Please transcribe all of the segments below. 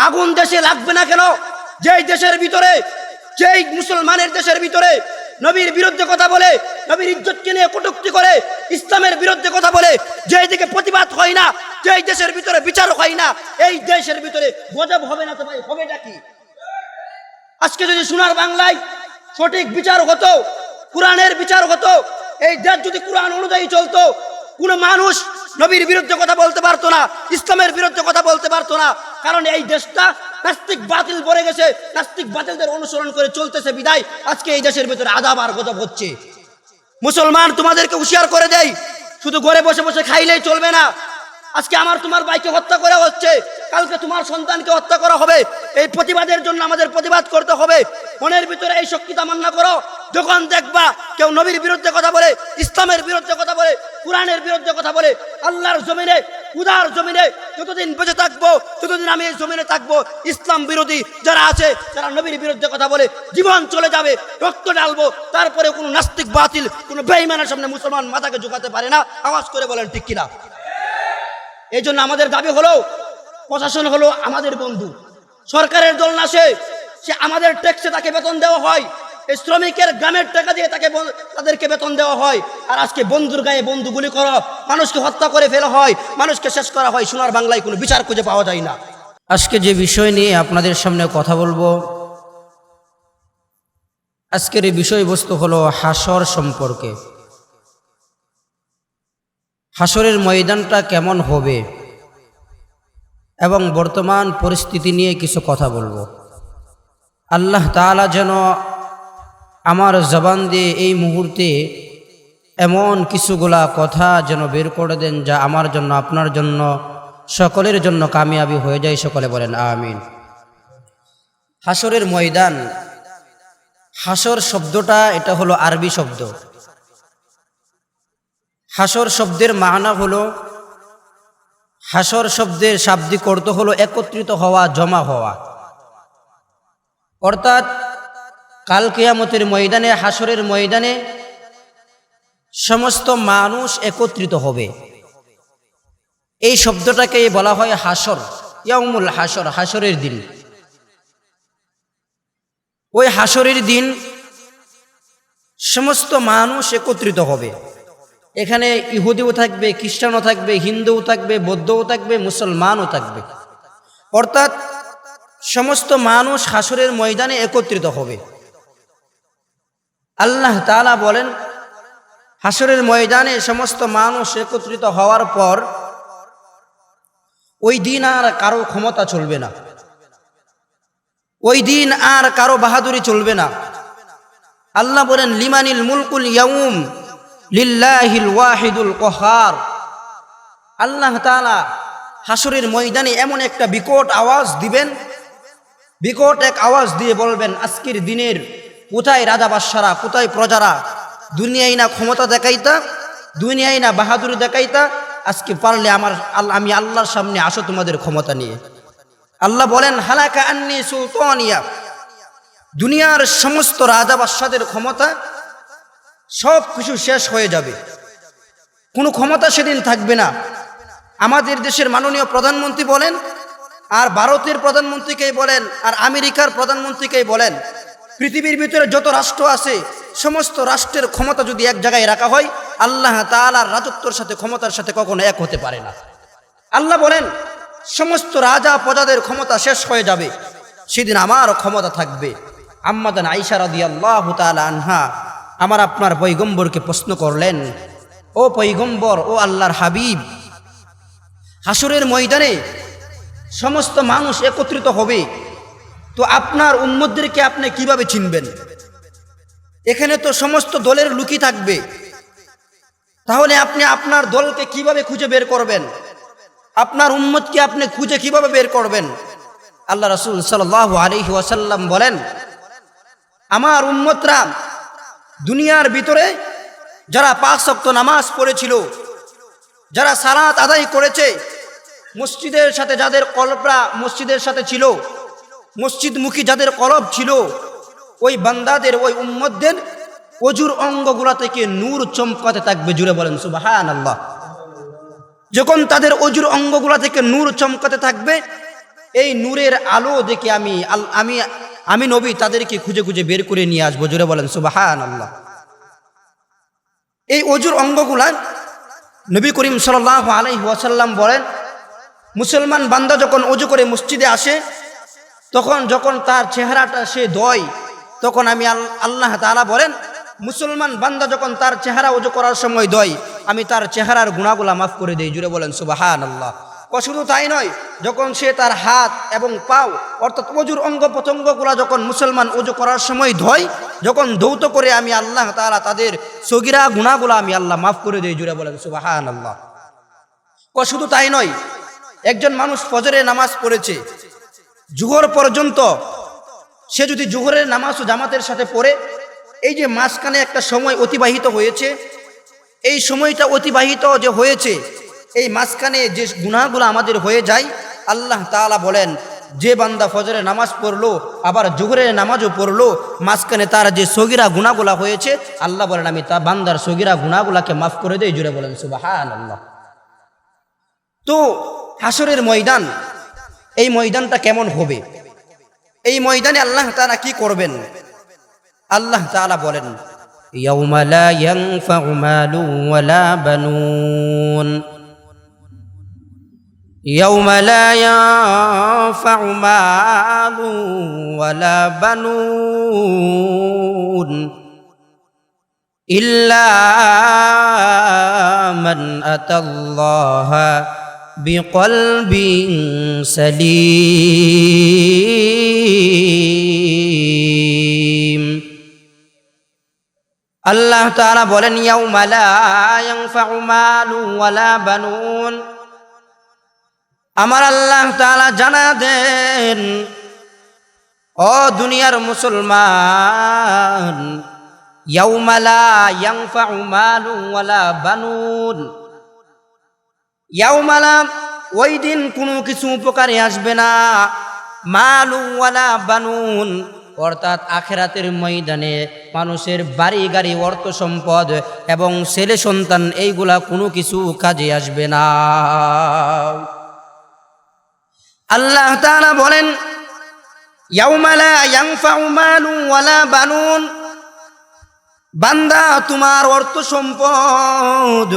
আগুন দেশে লাগবে না কেন? যেই দেশের ভিতরে, যেই মুসলমানের দেশের ভিতরে নবীর বিরুদ্ধে কথা বলে, নবীর ইজ্জতকে নিয়ে কটূক্তি করে, ইসলামের বিরুদ্ধে কথা বলে, যেই দিকে প্রতিবাদ হয় না, যেই দেশের ভিতরে বিচার হয় না, এই দেশের ভিতরে গজব হবে না তো ভাই হবেটা কি? আজকে যদি সোনার বাংলায় সঠিক বিচার হতো, কোরআনের বিচার হতো, এই দেশ যদি কোরআন অনুযায়ী চলতো, কোনো মানুষ নবীর বিরুদ্ধে কথা বলতে পারতো না, ইসলামের বিরুদ্ধে কথা বলতে পারতো না। কারণ এই দেশটা নাস্তিক বাতিল পড়ে গেছে, নাস্তিক বাতিলদের অনুসরণ করে চলতেছে বিদায় আজকে এই দেশের ভিতরে আযাব আর গজব হচ্ছে। মুসলমান, তোমাদেরকে হুঁশিয়ার করে দেই, শুধু ঘরে বসে বসে খাইলেই চলবে না। আজকে আমার তোমার ভাইকে হত্যা করা হচ্ছে, কালকে তোমার সন্তানকে হত্যা করা হবে। এই প্রতিবাদের জন্য আমাদের প্রতিবাদ করতে হবে। মনের ভিতরে এই শক্তি তামান্না করো, যখন দেখবা কেউ নবীর বিরুদ্ধে কথা বলে, ইসলামের বিরুদ্ধে কথা বলে, কোরআনের বিরুদ্ধে কথা বলে, আল্লাহর জমিনে, খুদার জমিনে যতদিন বেঁচে থাকবো, ততদিন আমি এই জমিনে থাকবো, ইসলাম বিরোধী যারা আছে, যারা নবীর বিরুদ্ধে কথা বলে, জীবন চলে যাবে, রক্ত ঢালবো, তারপরে কোনো নাস্তিক বাতিল, কোনো বেঈমানের সামনে মুসলমান মাথাকে ঝুঁকাতে পারে না। আওয়াজ করে বলেন ঠিক কিনা? এই জন্য আমাদের দাবি হলো, প্রশাসন হলো আমাদের বন্ধু, সরকারের দল না, সে আমাদের ট্যাক্সে তাকে বেতন দেওয়া হয়, এই শ্রমিকের গ্রামের টাকা দিয়ে তাদেরকে বেতন দেওয়া হয়। আর আজকে বন্ধুর গায়ে বন্ধু গুলি করা, মানুষকে হত্যা করে ফেলা হয়, মানুষকে শেষ করা হয়, সোনার বাংলায় কোনো বিচার খুঁজে পাওয়া যায় না। আজকে যে বিষয় নিয়ে আপনাদের সামনে কথা বলবো, আজকের এই বিষয়বস্তু হলো হাসর সম্পর্কে। হাসরের ময়দানটা কেমন হবে এবং বর্তমান পরিস্থিতি নিয়ে কিছু কথা বলবো। আল্লাহ তাআলা যেন আমার জবান দিয়ে এই মুহূর্তে এমন কিছুগুলা কথা যেন বের করে দেন, যা আমার জন্য, আপনার জন্য, সকলের জন্য কামিয়াবি হয়ে যায়। সকলে বলেন আমিন। হাসরের ময়দান, হাসর শব্দটা এটা হলো আরবি শব্দ। হাসর শব্দের মানা হলো, হাসর শব্দের শাব্দিক অর্থ হলো একত্রিত হওয়া, জমা হওয়া। অর্থাৎ কাল কিয়ামতের ময়দানে, হাসরের ময়দানে সমস্ত মানুষ একত্রিত হবে। এই শব্দটাকে বলা হয় হাসর, ইয়াউমুল হাসর, হাসরের দিন। ওই হাসরের দিন সমস্ত মানুষ একত্রিত হবে। এখানে ইহুদিও থাকবে, খ্রিস্টানও থাকবে, হিন্দুও থাকবে, বৌদ্ধও থাকবে, মুসলমানও থাকবে। অর্থাৎ সমস্ত মানুষ হাসরের ময়দানে একত্রিত হবে। আল্লাহ তাআলা বলেন, হাসরের ময়দানে সমস্ত মানুষ একত্রিত হওয়ার পর ওই দিন আর কারো ক্ষমতা চলবে না, ওই দিন আর কারো বাহাদুরি চলবে না। আল্লাহ বলেন, লিমানিল মুলকুল ইয়াউম লিল্লাহিল ওয়াহিদুল কহার। আল্লাহ তাআলা হাসরের ময়দানে এমন একটা বিকট আওয়াজ দিবেন, বিকট এক আওয়াজ দিয়ে বলবেন, আজকের দিনের কোথায় রাজা বাদশারা, কোথায় প্রজারা? দুনিয়ায় না ক্ষমতা দেখাইতা, দুনিয়ায় না বাহাদুরি দেখাইতা, আজকে পারলে আমি আল্লাহর সামনে আসো তোমাদের ক্ষমতা নিয়ে। আল্লাহ বলেন, হালাকা আন্নি সুলতানিয়া, দুনিয়ার সমস্ত রাজা বাদশাদের ক্ষমতা সব কিছু শেষ হয়ে যাবে, কোনো ক্ষমতা সেদিন থাকবে না। আমাদের দেশের মাননীয় প্রধানমন্ত্রী বলেন, আর ভারতের প্রধানমন্ত্রীকেই বলেন, আর আমেরিকার প্রধানমন্ত্রীকেই বলেন, পৃথিবীর ভিতরে যত রাষ্ট্র আছে সমস্ত রাষ্ট্রের ক্ষমতা যদি এক জায়গায় রাখা হয়, আল্লাহ তাআলার রাজত্বের সাথে, ক্ষমতার সাথে কখনো এক হতে পারে না। আল্লাহ বলেন, সমস্ত রাজা প্রজাদের ক্ষমতা শেষ হয়ে যাবে, সেদিন আমার ক্ষমতা থাকবে। আম্মাদান আয়েশা রাদিয়াল্লাহু তাআলা আনহা আমার আপনার পয়গম্বরকে প্রশ্ন করলেন, ও পয়গম্বর, ও আল্লাহর হাবিব, হাসরের ময়দানে সমস্ত মানুষ একত্রিত হবে, তো আপনার উম্মতদেরকে আপনি কিভাবে চিনবেন? এখানে তো সমস্ত দলের লোকই থাকবে, তাহলে আপনি আপনার দলকে কিভাবে খুঁজে বের করবেন? আপনার উম্মতকে আপনি খুঁজে কিভাবে বের করবেন? আল্লাহ রাসূল সাল্লাল্লাহু আলাইহি ওয়াসাল্লাম বলেন, আমার উম্মতরা দুনিয়ার ভিতরে যারা 5 ওয়াক্ত নামাজ পড়েছিল, যারা সালাত আদায় করেছে, মসজিদের সাথে যাদের কলবরা মসজিদের সাথে ছিল, মসজিদমুখী যাদের কলব ছিল, ওই বান্দাদের, ওই উম্মতদের অজুর অঙ্গগুলা থেকে নূর চমকাতে থাকবে। জুড়ে বলেন সুবহানাল্লাহ। যখন তাদের অজুর অঙ্গগুলা থেকে নূর চমকাতে থাকবে, এই নূরের আলো দেখে আমি নবী তাদেরকে খুঁজে খুঁজে বের করে নিয়ে আসবো। জোরে বলেন সুবহানাল্লাহ। এই অজুর অঙ্গগুলা নবী করিম সাল্লাল্লাহু আলাইহি ওয়াসাল্লাম বলেন, মুসলমান বান্দা যখন অজু করে মসজিদে আসে, তখন যখন তার চেহারাটা সে ধোয়, তখন আমি আল্লাহ তাআলা বলেন, মুসলমান বান্দা যখন তার চেহারা অজু করার সময় ধোয়, আমি তার চেহারার গুনাহগুলা মাফ করে দেই। জুড়ে বলেন সুবহানাল্লাহ। শুধু তাই নয়, যখন সে তার হাত এবং পাও অর্থাৎ অজুর অঙ্গ প্রত্যঙ্গগুলা যখন মুসলমান অজু করার সময় ধোয়, যখন ধৌত করে আমি আল্লাহ তাআলা তাদের সগীরা গুনাহগুলা আমি আল্লাহ মাফ করে দেই। জুড়ে বলেন সুবহানাল্লাহ। শুধু তাই নয়, একজন মানুষ ফজরের নামাজ পড়েছে, জুহর পর্যন্ত সে যদি জুহরের নামাজ ও জামাতের সাথে পড়ে, এই যে মাঝখানে একটা সময় অতিবাহিত হয়েছে, এই সময়টা অতিবাহিত যে হয়েছে, এই মাঝখানে যে গুনাহগুলো আমাদের হয়ে যায়, আল্লাহ তাআলা বলেন যে বান্দা ফজরের নামাজ পড়লো আবার জুহরের নামাজও পড়লো, মাঝখানে তার যে সগীরা গুনাহগুলা হয়েছে, আল্লাহ বলেন আমি তা বান্দার সগীরা গুনাহগুলাকে মাফ করে দেই। জুড়ে বলেন সুবহানাল্লাহ। তো হাসরের ময়দান, এই ময়দানটা কেমন হবে? এই ময়দানে আল্লাহ তাআলা কি করবেন? আল্লাহ তাআলা বলেন, ইয়াউমা লা ইয়ানফাউ মালু ওয়ালা বানুন, ইয়াউমা লা ইয়ানফাউ মালু ওয়ালা বানুন ইল্লা মান আতাল্লাহা বিকলবিন সালিম। আল্লাহ তাআলা বলেন, ইয়াউমা লা ইয়ানফাউ মালু ওয়ালা বানুন, আমার আল্লাহ তাআলা জানা দেন, ও দুনিয়ার মুসলমান, ইয়াউমা লা ইয়ানফাউ মালু ওয়ালা বানুন, ইয়াউমা লা, ওই দিন কোনো কিছু উপকারে আসবে না, মালু ওয়ালা বানুন, অর্থাৎ আখিরাতের ময়দানে মানুষের বাড়ি গাড়ি অর্থ সম্পদ এবং ছেলে সন্তান এইগুলা কোনো কিছু কাজে আসবে না। আল্লাহ তাআলা বলেন, ইয়াউমা লা ইয়ানফাউ মালু ওয়ালা বানুন, বান্দা তোমার অর্থ সম্পদ,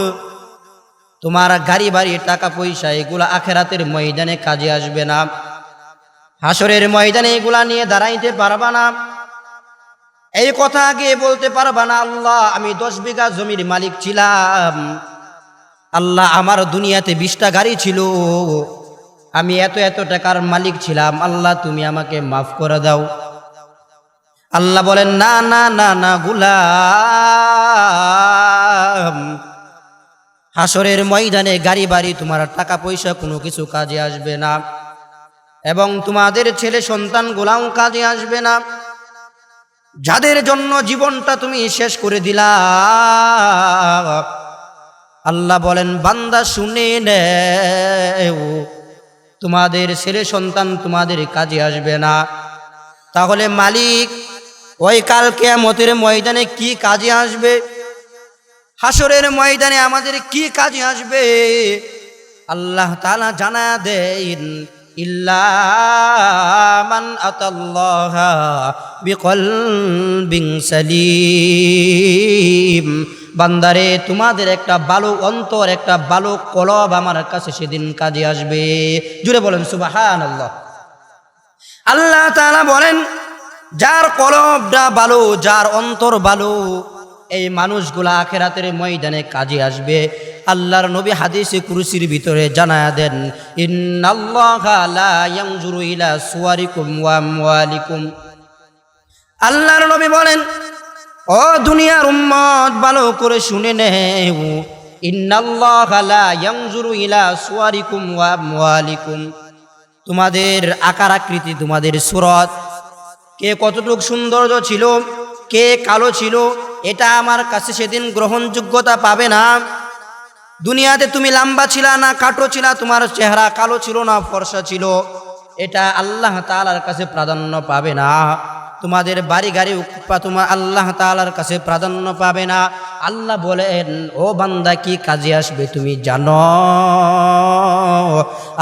তোমার গাড়ি বাড়ি টাকা পয়সা এগুলা আখিরাতের ময়দানে কাজে আসবে না। হাসরের ময়দানে এগুলা নিয়ে দাঁড়াইতে পারবা না। এই কথা আগে বলতে পারবা না, আল্লাহ আমি 10 বিঘা জমির মালিক ছিলাম, আল্লাহ আমার দুনিয়াতে 20টা গাড়ি ছিল, আমি এত এত টাকার মালিক ছিলাম, আল্লাহ তুমি আমাকে মাফ করে দাও। আল্লাহ বলেন, না না না না গোলাম, হাসরের ময়দানে গাড়ি বাড়ি তোমার টাকা পয়সা কোনো কিছু কাজে আসবে না, এবং তোমাদের ছেলে সন্তান গোলাও কাজে আসবে না, যাদের জন্য জীবনটা তুমি শেষ করে দিলা। আল্লাহ বলেন, বান্দা শুনে নেও, তোমাদের ছেলে সন্তান তোমাদের কাজে আসবে না। তাহলে মালিক ওই কাল কিয়ামতের ময়দানে কি কাজে আসবে? হাসরের ময়দানে আমাদের কি কাজে আসবে? আল্লাহ তাআলা জানা দেন, ইল্লা মান আতাল্লাহা বিকলবিন সালিম, বান্দারে তোমাদের একটা ভালো অন্তর, একটা ভালো কলব আমার কাছে সেদিন কাজে আসবে। জুড়ে বলেন সুবহানাল্লাহ। আল্লাহ তাআলা বলেন, যার কলবটা ভালো, যার অন্তর ভালো, এই মানুষগুলা আখিরাতের ময়দানে কাজে আসবে। আল্লাহর নবী হাদিসে কুরসির ভিতরে জানায়া দেন, ইন্নাল্লাহা লা ইয়ানজুরু ইলা সুওয়ারিকুম ওয়া আমওয়ালিকুম। আল্লাহর নবী বলেন, ও দুনিয়ার উম্মত ভালো করে শুনে নেও, ইন্নাল্লাহা লা ইয়ানজুরু ইলা সুওয়ারিকুম ওয়া আমওয়ালিকুম, তোমাদের আকার আকৃতি, তোমাদের সুরত, কে কতটুকু সৌন্দর্য ছিল, কে কালো ছিল, এটা আমার কাছে সেদিন গ্রহণযোগ্যতা পাবে না। দুনিয়াতে তুমি লম্বা ছিলা না কাটো ছিলা, তোমার চেহারা কালো ছিল না ফর্সা ছিল, এটা আল্লাহ তাআলার কাছে প্রাধান্য পাবে না। তোমাদের বাড়ি গাড়ি তোমার আল্লাহ তাআলার কাছে প্রাধান্য পাবে না। আল্লাহ বলেন, ও বান্দা কি কাজে আসবে তুমি জানো?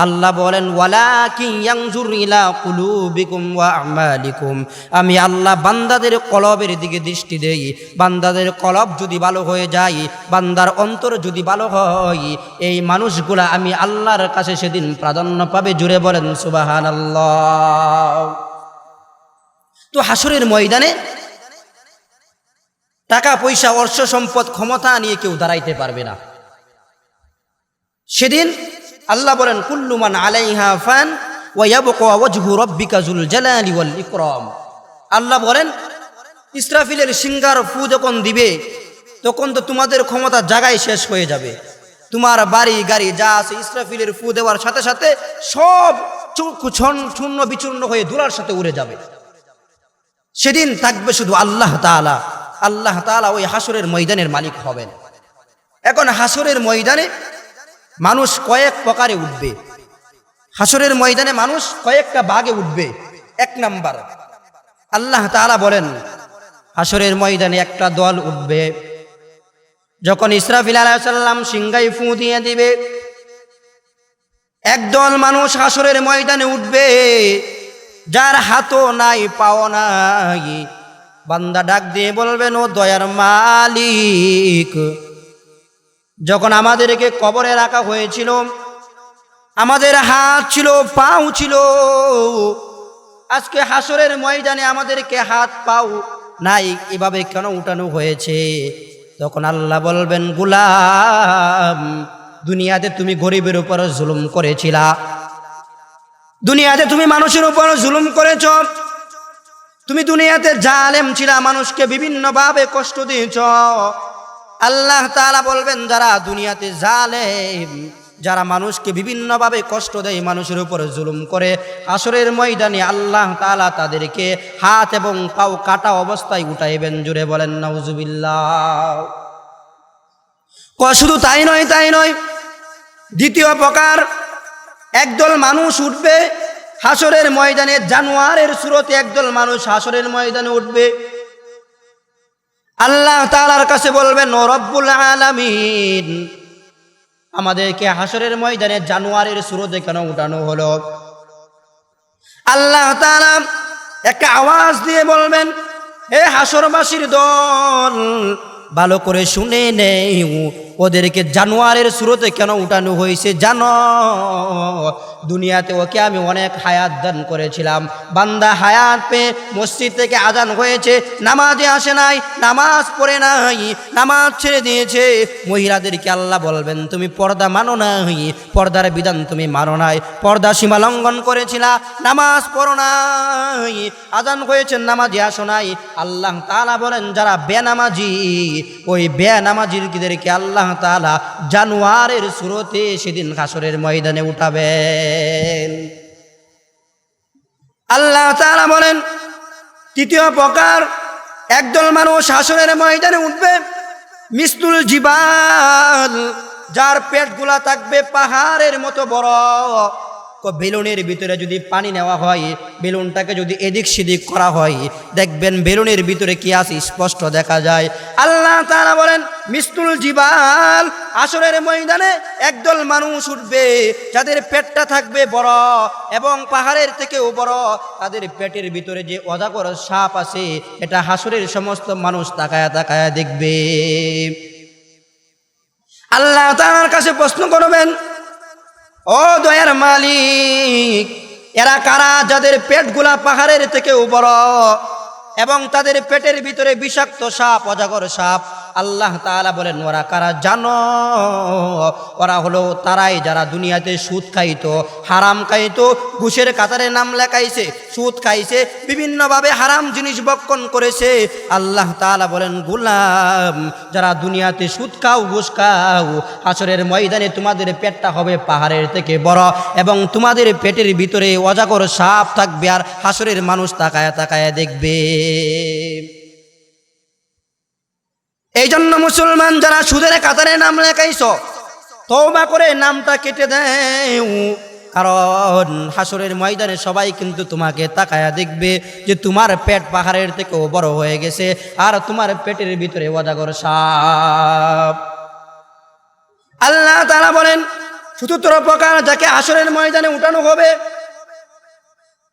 আল্লাহ বলেন, ওয়ালাকিন ইয়ানজুর ইলা কুলুবিকুম ওয়া আমালিকুম। আমি আল্লাহ বান্দাদের কলবের দিকে দৃষ্টি দেই। বান্দাদের কলব যদি ভালো হয়ে যায়, বান্দার অন্তর যদি ভালো হয়, এই মানুষগুলা আমি আল্লাহর কাছে সেদিন প্রাধান্য পাবে। জুড়ে বলেন সুবহানাল্লাহ। তো হাসরের ময়দানে টাকা পয়সা অর্থ সম্পদ ক্ষমতা নিয়ে কেউ দাঁড়াইতে পারবে না। সেদিন আল্লাহ বলেন, কুল্লু মান আলাইহা ফান ওয়া ইয়াবকা ওয়াজহু রাব্বিকা যুল জালালি ওয়াল ইকরাম। আল্লাহ বলেন, ইসরাফিলের সিঙ্গার ফু যখন দিবে তখন তো তোমাদের ক্ষমতা জায়গায় শেষ হয়ে যাবে। তোমার বাড়ি গাড়ি যা আছে ইসরাফিলের ফু দেওয়ার সাথে সাথে সব চূর্ণ বিচূর্ণ হয়ে ধুলার সাথে উড়ে যাবে। সেদিন থাকবে শুধু আল্লাহ তাআলা। আল্লাহ তাআলা ওই হাসরের ময়দানের মালিক হবেন। এখন হাসরের ময়দানে মানুষ কয়েক প্রকারে উঠবে। হাসরের ময়দানে মানুষ কয়েকটা ভাগে উঠবে। এক নাম্বার, আল্লাহ তাআলা বলেন, হাসরের ময়দানে একটা দল উঠবে। যখন ইসরাফিল আলাইহিস সালাম সিংহায় ফু দিয়ে দিবে, একদল মানুষ হাসরের ময়দানে উঠবে, যার হাতও নাই পাও নাই। বান্দা ডাক দিয়ে বলবেন, ও দয়ার মালিক, যখন আমাদেরকে কবরে রাখা হয়েছিল আমাদের হাত ছিল পাও ছিল, আজকে হাসরের ময়দানে আমাদেরকে হাত পাও নাই, এভাবে কেন উঠানো হয়েছে? তখন আল্লাহ বলবেন, গোলাম, দুনিয়াতে তুমি গরিবের উপর জুলুম করেছিলা, দুনিয়াতে তুমি মানুষের উপর জুলুম করেছ, তুমি দুনিয়াতে জালেম ছিলা, মানুষকে বিভিন্নভাবে কষ্ট দিয়েছ। আল্লাহ তাআলা বলবেন, যারা দুনিয়াতে জালেম, যারা মানুষকে বিভিন্নভাবে কষ্ট দেয়, মানুষের উপর জুলুম করে, হাসরের ময়দানে আল্লাহ তাআলা তাদেরকে হাত এবং পাও কাটা অবস্থায় উঠাইবেন। জুড়ে বলেন নাউজুবিল্লাহ। শুধু তাই নয়, দ্বিতীয় প্রকার, একদল মানুষ উঠবে হাসরের ময়দানে, জানোয়ারের সুরতে একদল মানুষ হাসরের ময়দানে উঠবে। আল্লাহ তাআলার কাছে বলবেন, ও রব্বুল আলামিন, আমাদেরকে হাসরের ময়দানে জানোয়ারের সুরতে কেন উঠানো হলো? আল্লাহ তাআলা একটা আওয়াজ দিয়ে বলবেন, হে হাসরবাসীর দল, ভালো করে শুনে নেই, ওদেরকে জানোয়ারের সুরতে কেন উঠানো হয়েছে জানো? দুনিয়াতে ওকে আমি অনেক হায়াত দান করেছিলাম, বান্দা হায়াত পেয়ে মসজিদ থেকে আজান হয়েছে, নামাজে আসে নাই, নামাজ পড়ে নাই, নামাজ ছেড়ে দিয়েছে। মহিলাদেরকে আল্লাহ বলবেন, তুমি পর্দা মানো নাই, পর্দার বিধান তুমি মানো নাই, পর্দা সীমা লঙ্ঘন করেছিলা, নামাজ পড়ো নাই, আজান হয়েছে নামাজে আসো নাই। আল্লাহ তাআলা বলেন, যারা বেনামাজি, ওই বেনামাজিদেরকে আল্লাহ তাআলা জানোয়ারের সুরতে সেদিন হাসরের ময়দানে উঠাবেন। আল্লাহ তাআলা বলেন, তৃতীয় প্রকার, একদল মানুষ হাসরের ময়দানে উঠবে মিসলুল জিবাল, যার পেটগুলা থাকবে পাহাড়ের মতো বড়। বেলুনের ভিতরে যদি পানি নেওয়া হয়, বেলুনটাকে যদি এদিক সেদিক করা হয়, দেখবেন বেলুনের ভিতরে কি আছে স্পষ্ট দেখা যায়। আল্লাহ তাআলা বলেন, মিসলুল জিবাল, হাসরের ময়দানে একদল মানুষ উঠবে যাদের পেটটা থাকবে বড় এবং পাহাড়ের থেকেও বড়, তাদের পেটের ভিতরে যে অজাগর সাপ আছে, এটা হাসরের সমস্ত মানুষ তাকায়া তাকায়া দেখবে। আল্লাহ তাআলার কাছে প্রশ্ন করবেন, ও দয়ার মালিক, এরা কারা যাদের পেটগুলা পাহাড়ের থেকেও বড় এবং তাদের পেটের ভিতরে বিষাক্ত সাপ, অজাগর সাপ? আল্লাহ তাআলা বলেন, ওরা কারা জানো? ওরা হলো তারাই যারা দুনিয়াতে সুদ খাইতো, হারাম খাইতো, ঘুষের কাতারে নাম লেখাইছে, সুদ খাইছে, বিভিন্নভাবে হারাম জিনিস ভক্ষণ করেছে। আল্লাহ তাআলা বলেন, গোলাম, যারা দুনিয়াতে সুদ খাও, ঘুষ খাও, হাসরের ময়দানে তোমাদের পেটটা হবে পাহাড়ের থেকে বড় এবং তোমাদের পেটের ভিতরে অজাগর সাপ থাকবে, আর হাসরের মানুষ তাকায়া তাকায়া দেখবে। এই জন্য মুসলমান যারা সুদের কাতারে নাম লেখাইছ, তওবা করে নামটা কেটে দেও, কারণ হাসরের ময়দানে সবাই কিন্তু তোমাকে তাকায়া দেখবে যে তোমার পেট পাহাড়ের থেকেও বড় হয়ে গেছে, আর তোমার পেটের ভিতরে অজাগর সাপ। আল্লাহ তাআলা বলেন, চতুর্থ প্রকার যাকে হাসরের ময়দানে উঠানো হবে,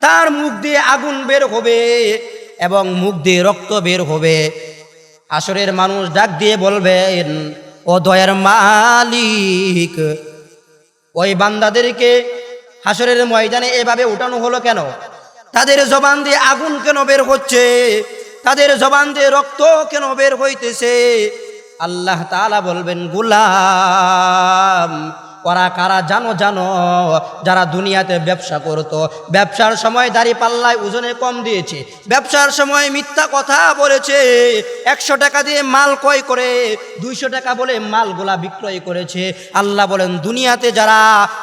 তার মুখ দিয়ে আগুন বের হবে এবং মুখ দিয়ে রক্ত বের হবে। হাসরের মানুষ ডাক দিয়ে বলবেন, ও দয়ার মালিক, ওই বান্দাদেরকে হাসরের ময়দানে এভাবে উঠানো হলো কেন? তাদের জবান দিয়ে আগুন কেন বের হচ্ছে? তাদের জবান দিয়ে রক্ত কেন বের হইতেছে? আল্লাহ তাআলা বলবেন, গোলাম, ওরা কারা জানো? যারা দুনিয়াতে ব্যবসা করত, ব্যবসার সময় দাড়ি পাল্লায় ওজনে কম দিয়েছে, ব্যবসার সময় মিথ্যা কথা বলেছে, 100 টাকা দিয়ে মাল ক্রয় করে 200 টাকা বলে মালগুলা বিক্রয় করেছে। আল্লাহ বলেন, দুনিয়াতে যারা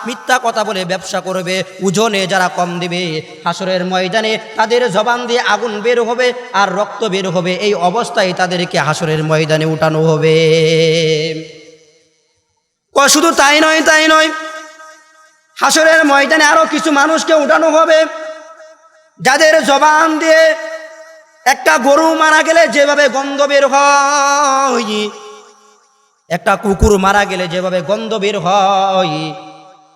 মিথ্যা কথা বলে ব্যবসা করবে, ওজনে যারা কম দিবে, হাসরের ময়দানে তাদের জবান দিয়ে আগুন বের হবে আর রক্ত বের হবে। এই অবস্থায় তাদেরকে হাসরের ময়দানে উঠানো হবে। শুধু তাই নয়, হাসরের ময়দানে আরো কিছু মানুষকে উঠানো হবে, যাদের জবান দিয়ে একটা গরু মারা গেলে যেভাবে গন্ধ বের হয়, একটা কুকুর মারা গেলে যেভাবে গন্ধ বের হয়,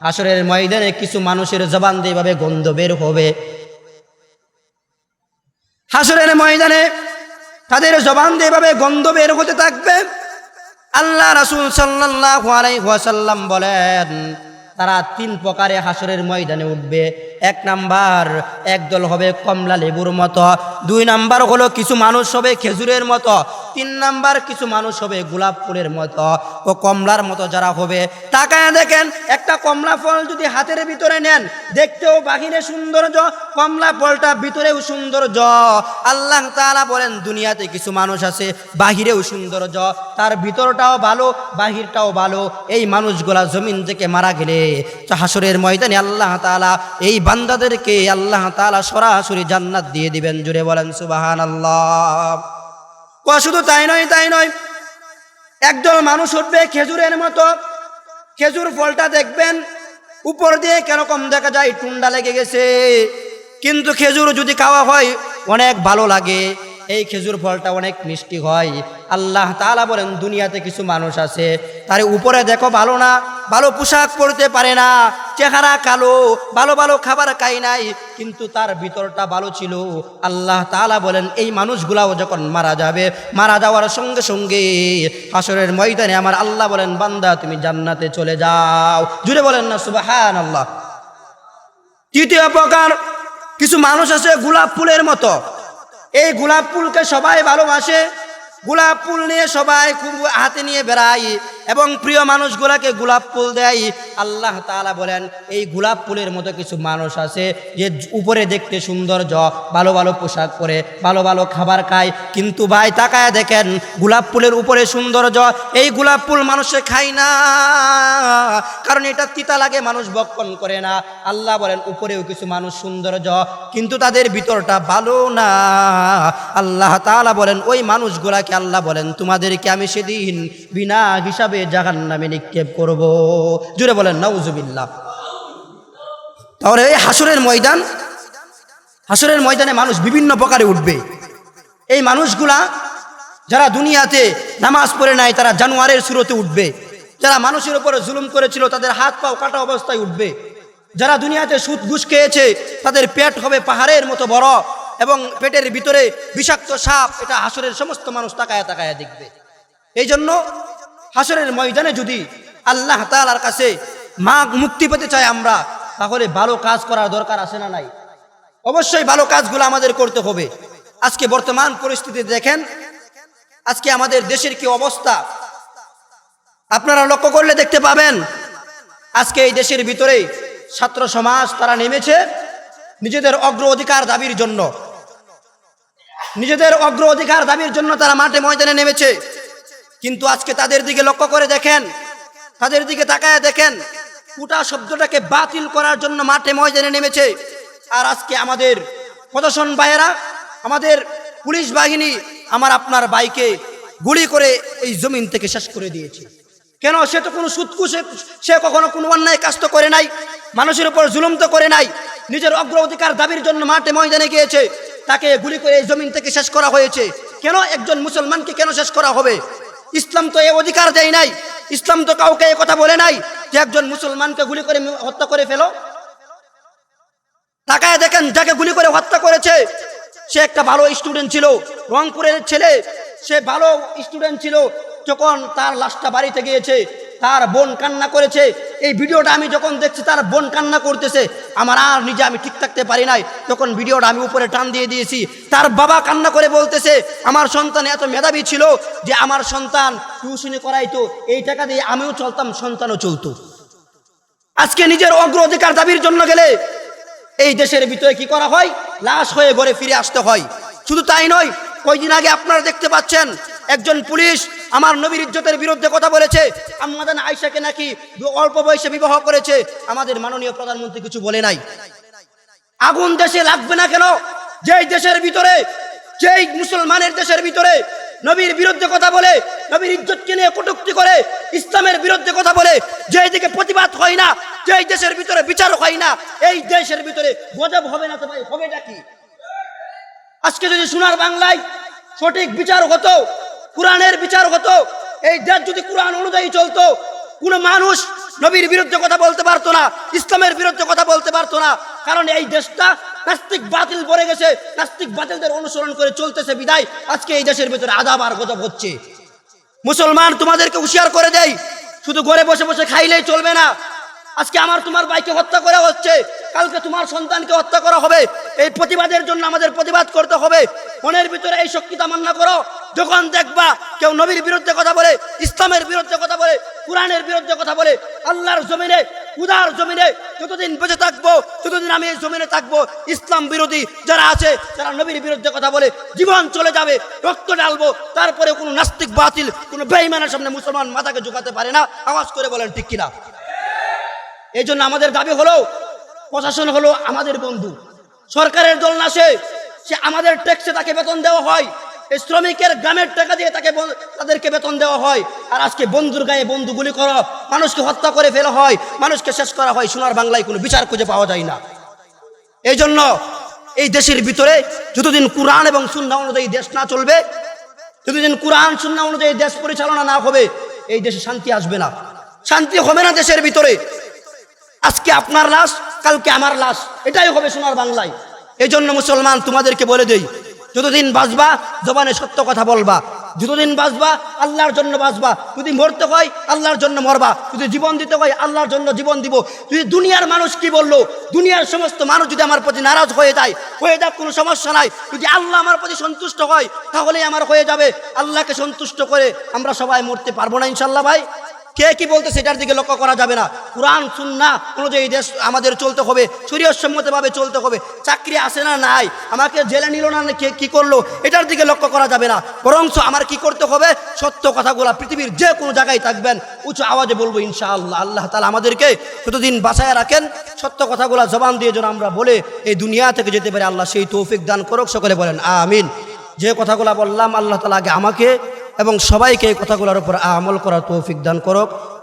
হাসরের ময়দানে কিছু মানুষের জবান দিয়ে এভাবে গন্ধ বের হবে। হাসরের ময়দানে তাদের জবান দিয়ে এভাবে গন্ধ বের হতে থাকবে। আল্লাহ রাসূল সাল্লাল্লাহু আলাইহি ওয়াসাল্লাম বলেন, তারা 3 প্রকারে হাসরের ময়দানে উঠবে। 1 নাম্বার, একদল হবে কমলা লেবুর মতো। 2 নাম্বার হলো কিছু মানুষ হবে খেজুরের মতো। 3 নাম্বার, কিছু মানুষ হবে গোলাপ ফুলের মতো ও কমলার মতো যারা হবে। তাকায় দেখেন, একটা কমলা ফল যদি হাতের ভিতরে নেন, দেখতেও বাহিরে সৌন্দর্য, কমলা ফলটা ভিতরেও সৌন্দর্য। আল্লাহ তাআলা বলেন, দুনিয়াতে কিছু মানুষ আছে বাহিরেও সৌন্দর্য, তার ভিতরটাও ভালো, বাহিরটাও ভালো। এই মানুষগুলা জমিন থেকে মারা গেলে হাসরের ময়দানে আল্লাহ তাআলা এই বান্দাদেরকে আল্লাহ তাআলা সরাসরি জান্নাত দিয়ে দিবেন। জুড়ে বলেন সুবহানাল্লাহ। শুধু তাই নয়, একদল মানুষ উঠবে খেজুরের মতো। খেজুর ফলটা দেখবেন উপর দিয়ে কেরকম দেখা যায়, টুন্ডা লেগে গেছে, কিন্তু খেজুর যদি খাওয়া হয় অনেক ভালো লাগে। এই খেজুর ফলটা অনেক মিষ্টি হয়। আল্লাহ তাআলা বলেন, দুনিয়াতে কিছু মানুষ আছে, তার উপরে দেখো ভালো না, ভালো পোশাক পরতে পারে না, চেহারা কালো, ভালো ভালো খাবার খায় নাই, কিন্তু তার ভিতরটা ভালো ছিল। আল্লাহ তাআলা বলেন, এই মানুষগুলাও যখন মারা যাবে, মারা যাওয়ার সঙ্গে সঙ্গে হাসরের ময়দানে আমার আল্লাহ বলেন, বান্দা তুমি জান্নাতে চলে যাও। জুড়ে বলেন না সুবহানাল্লাহ। তৃতীয় প্রকার, কিছু মানুষ আছে গোলাপ ফুলের মতো। এই গোলাপ ফুলকে সবাই ভালোবাসে, গোলাপ ফুল নিয়ে সবাই খুব হাতে নিয়ে বেড়ায় এবং প্রিয় মানুষগুলাকে গোলাপ ফুল দেয়। আল্লাহ তাআলা বলেন, এই গোলাপ ফুলের মতো কিছু মানুষ আছে যে উপরে দেখতে সৌন্দর্য, ভালো ভালো পোশাক পরে, ভালো ভালো খাবার খায়, কিন্তু ভাই তাকায় দেখেন গোলাপ ফুলের উপরে সৌন্দর্য, এই গোলাপ ফুল মানুষে খায় না, কারণ এটা তিতা লাগে, মানুষ ভক্ষণ করে না। আল্লাহ বলেন, উপরেও কিছু মানুষ সৌন্দর্য, কিন্তু তাদের ভিতরটা ভালো না। আল্লাহ তাআলা বলেন, ওই মানুষগুলাকে আল্লাহ বলেন, তোমাদেরকে আমি সেদিন বিনা হিসাবে জাহান্নামে নিক্ষেপ করব। জুড়ে বলেন নাউজুবিল্লাহ। তাহলে এই হাসরের ময়দানে মানুষ বিভিন্ন প্রকারে উঠবে। এই মানুষগুলা যারা দুনিয়াতে নামাজ পড়ে নাই, তারা জানোয়ারের সুরতে উঠবে। যারা মানুষের উপরে জুলুম করেছিল, তাদের হাত পাও কাটা অবস্থায় উঠবে। যারা দুনিয়াতে সুদ ঘুষ খেয়েছে, তাদের পেট হবে পাহাড়ের মতো বড় এবং পেটের ভিতরে বিষাক্ত সাপ। এটা হাসরের সমস্ত মানুষ তাকায়া তাকায়া দেখবে। এই জন্য হাসরের ময়দানে যদি আল্লাহ তাআলার কাছে মুক্তি পেতে চাই আমরা, তাহলে ভালো কাজ করার দরকার আছে না নাই? অবশ্যই ভালো কাজগুলো আমাদের করতে হবে। আজকে বর্তমান পরিস্থিতি দেখেন, আজকে আমাদের দেশের কি অবস্থা আপনারা লক্ষ্য করলে দেখতে পাবেন। আজকে এই দেশের ভিতরে ছাত্র সমাজ তারা নেমেছে নিজেদের অগ্রাধিকার দাবির জন্য, তারা মাঠে ময়দানে নেমেছে। কিন্তু আজকে তাদের দিকে লক্ষ্য করে দেখেন, তাদের দিকে তাকায় দেখেন, কোটা শব্দটাকে বাতিল করার জন্য মাঠে ময়দানে নেমেছে। আর আজকে আমাদের প্রশাসন ভাইয়েরা, আমাদের পুলিশ বাহিনী আমার আপনার ভাইকে গুলি করে এই জমিন থেকে শেষ করে দিয়েছে। কেন? সে তো কোনো সুদকুশে, সে কখনো কোনো অন্যায় কাজ তো করে নাই। মানুষের উপর জুলুম তো করে নাই, নিজের অগ্রাধিকার দাবির জন্য মাঠে ময়দানে গিয়েছে, তাকে গুলি করে এই জমিন থেকে শেষ করা হয়েছে। কেন একজন মুসলমানকে কেন শেষ করা হবে? ইসলাম তো এই অধিকার দেয় নাই, ইসলাম তো কাউকে এই কথা বলে নাই যে একজন মুসলমানকে গুলি করে হত্যা করে ফেলো। তাকায় দেখেন, যাকে গুলি করে হত্যা করেছে সে একটা ভালো স্টুডেন্ট ছিল, রংপুরের ছেলে, সে ভালো স্টুডেন্ট ছিল। যখন তার লাশটা বাড়িতে গিয়েছে, তার বোন কান্না করেছে। এই ভিডিওটা আমি যখন দেখছি, তার বোন কান্না করতেছে, আমার আর নিজে আমি ঠিক থাকতে পারি নাই, তখন ভিডিওটা আমি উপরে টান দিয়ে দিয়েছি। তার বাবা কান্না করে বলতেছে, আমার সন্তান এত মেধাবী ছিল যে আমার সন্তান টিউশনি করাইতো, এই টাকা দিয়ে আমিও চলতাম, সন্তানও চলতো। আজকে নিজের অগ্রাধিকার দাবির জন্য গেলে এই দেশের ভিতরে কি করা হয়? লাশ হয়ে ঘরে ফিরে আসতে হয়। শুধু তাই নয়, কয়েকদিন আগে আপনারা দেখতে পাচ্ছেন একজন পুলিশ আমার নবীর ইজ্জতের বিরুদ্ধে কথা বলেছে। আম্মাজান আয়েশাকে নাকি অল্প বয়সে বিবাহ করেছে। আমাদের মাননীয় প্রধানমন্ত্রী কিছু বলে নাই। আগুন দেশে লাগবে না কেন? যেই দেশের ভিতরে, যেই মুসলমানের দেশের ভিতরে নবীর বিরুদ্ধে কথা বলে, নবীর ইজ্জতকে নিয়ে কটূক্তি করে, ইসলামের বিরুদ্ধে কথা বলে, যেই দিকে প্রতিবাদ হয় না, যেই দেশের ভিতরে বিচার হয় না, এই দেশের ভিতরে গজব হবে না তো ভাই হবেটা কি? আজকে যদি সোনার বাংলায় সঠিক বিচার হতো, কোরআনের বিচার হতো, এই দেশ যদি কোরআন অনুযায়ী চলতো, কোনো মানুষ নবীর বিরুদ্ধে কথা বলতে পারতো না, ইসলামের বিরুদ্ধে কথা বলতে পারতো না। কারণ এই দেশটা নাস্তিক বাতিল পড়ে গেছে, নাস্তিক বাতিলদের অনুসরণ করে চলতেছে বিদায় আজকে এই দেশের ভিতরে আযাব আর গজব হচ্ছে। মুসলমান, তোমাদেরকে হুঁশিয়ার করে দেয়, শুধু ঘরে বসে বসে খাইলেই চলবে না। আজকে আমার তোমার ভাইকে হত্যা করা হচ্ছে, কালকে তোমার সন্তানকে হত্যা করা হবে। এই প্রতিবাদের জন্য আমাদের প্রতিবাদ করতে হবে। মনের ভিতরে এই শক্তি তামান্না করো, যখন দেখবা কেউ নবীর বিরুদ্ধে কথা বলে, ইসলামের বিরুদ্ধে কথা বলে, কোরআনের বিরুদ্ধে কথা বলে, আল্লাহর জমিনে, খুদার জমিনে যতদিন বেঁচে থাকবো, ততদিন আমি এই জমিনে থাকবো, ইসলাম বিরোধী যারা আছে, যারা নবীর বিরুদ্ধে কথা বলে, জীবন চলে যাবে, রক্ত ঢালবো, তারপরে কোনো নাস্তিক বাতিল, কোনো বেঈমানের সামনে মুসলমান মাথাকে ঝুঁকাতে পারে না। আওয়াজ করে বলেন ঠিক কিনা? এই জন্য আমাদের দাবি হলো, প্রশাসন হলো আমাদের বন্ধু, সরকারের দল না, সে আমাদের ট্যাক্সে তাকে বেতন দেওয়া হয়, এই শ্রমিকের গ্রামের টাকা দিয়ে তাদেরকে বেতন দেওয়া হয়। আর আজকে বন্ধুর গায়ে বন্ধু গুলি করা, মানুষকে হত্যা করে ফেলা হয়, মানুষকে শেষ করা হয়, সোনার বাংলায় কোনো বিচার খুঁজে পাওয়া যায় না। এই জন্য এই দেশের ভিতরে যতদিন কোরআন এবং সুন্নাহ অনুযায়ী দেশ না চলবে, যতদিন কোরআন সুন্নাহ অনুযায়ী দেশ পরিচালনা না হবে, এই দেশে শান্তি আসবে না, শান্তি হবে না দেশের ভিতরে। আজকে আপনার লাশ, কালকে আমার লাশ, এটাই হবে সোনার বাংলায়। এই জন্য মুসলমান, তোমাদেরকে বলে দেই, যতদিন বাঁচবা জবানে সত্য কথা বলবা, যতদিন বাঁচবা আল্লাহর জন্য বাঁচবা। যদি মরতে হয় আল্লাহর জন্য মরবা, যদি জীবন দিতে হয় আল্লাহর জন্য জীবন দিব। যদি দুনিয়ার মানুষ কি বললো, দুনিয়ার সমস্ত মানুষ যদি আমার প্রতি নারাজ হয়ে যায়, হয়ে যাক, কোনো সমস্যা নাই। যদি আল্লাহ আমার প্রতি সন্তুষ্ট হয় তাহলেই আমার হয়ে যাবে। আল্লাহকে সন্তুষ্ট করে আমরা সবাই মরতে পারবো না ইনশাল্লাহ। ভাই, কে কি বলতে সেটার দিকে লক্ষ্য করা যাবে না। কোরআন সুন্নাহ অনুযায়ী দেশ আমাদের চলতে হবে, শরীয়তসম্মতভাবে চলতে হবে। চাকরি আছে না নাই, আমাকে জেলে নিল না, কে কি করলো, এটার দিকে লক্ষ্য করা যাবে না। বরঞ্চ আমার কি করতে হবে, সত্য কথাগুলো পৃথিবীর যে কোনো জায়গায় থাকবেন উঁচু আওয়াজে বলবো ইনশাআল্লাহ। আল্লাহ তাআলা আমাদেরকে যতদিন বাঁচায় রাখেন, সত্য কথাগুলো জবান দিয়ে যেন আমরা বলে এই দুনিয়া থেকে যেতে পারি, আল্লাহ সেই তৌফিক দান করুক। সকলে বলেন আমিন। যে কথাগুলো বললাম, আল্লাহ তাআলা আগে আমাকে এবং সবাইকে এই কথাগুলোর উপর আমল করার তৌফিক দান করুক।